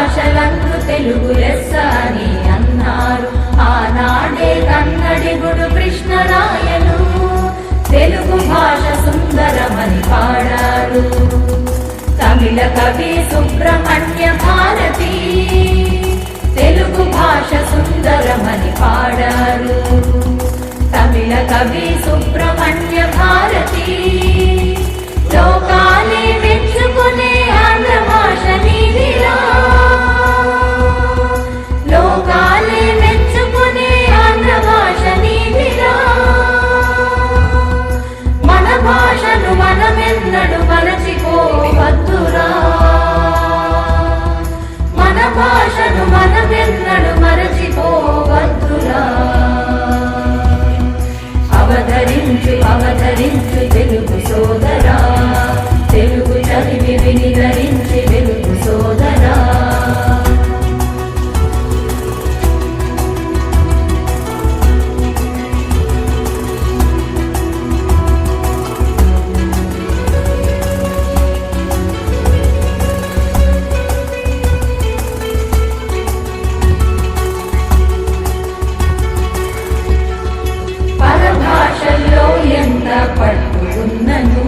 భాషలందు తెలుగు లెస్స అని అన్నారు ఆనాడే కన్నడిగుడు కృష్ణరాయలు. తెలుగు భాష సుందరమని పాడారు తమిళ కవి సుబ్రహ్మణ్య భారతి. తెలుగు భాష సుందరమని పాడారు తమిళ కవి సుబ్రహ్మణ్య భారతి. లోకాలే మెచ్చుకునే ఆంధ్ర భాష నీదిరా, లోకాలే మెచ్చుకునే ఆంధ్ర భాష నీదిరా. మన భాషను మనమెన్నడు మరచిపోవద్దురా, మన భాషను మనమెన్నడు మరచిపోవద్దురా. అవతరించు అవతరించు తెలుగు సోదరా, తెలుగు చదివి వినిధరించి వెలుగు సోదరా. పరభాషల్లో ఎంత పట్టుకున్నను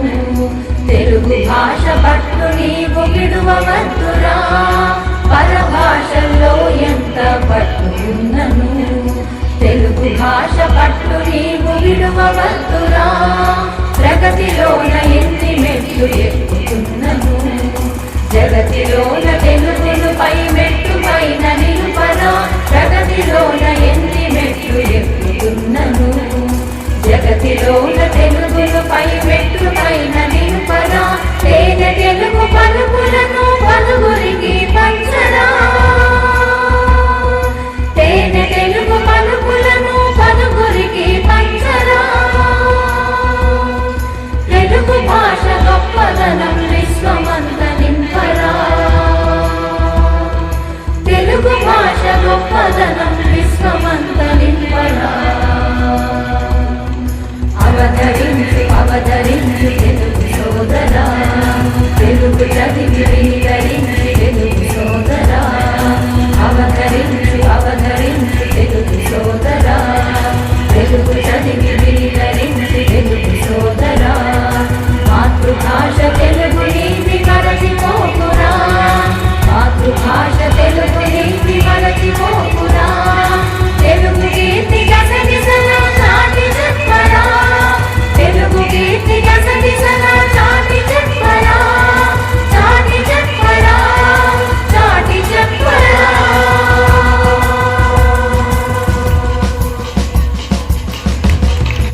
తెలుగు భాష పట్టు నీవు విడువవద్దురా. పరభాషల్లో ఎంత పట్టుకున్నను తెలుగు భాష పట్టు నీవు విడువవద్దురా. ప్రగతిలోన ఎన్ని మెట్లు ఎక్కుతున్నను జగతిలోన తెలుగును పై మెట్టు పైన నిలుపరా. ప్రగతిలోన ఎన్ని మెట్లు ఎక్కుతున్నను జగతిలోన తెలుగును పై మెట్టు పైన నిలుపరా. తేనె తెలుగు పలుకులను పలుగురికి పంచరా, తేనె తెలుగు పలుకులను పలుగురికి పంచరా. తెలుగు భాష గొప్పదనం విశ్వమంత నింపరా, తెలుగు భాష గొప్పదనం విశ్వమంత నింపరా. అవతరించు అవతరించు తెలుగు సోదరా, తెలుగు చదివి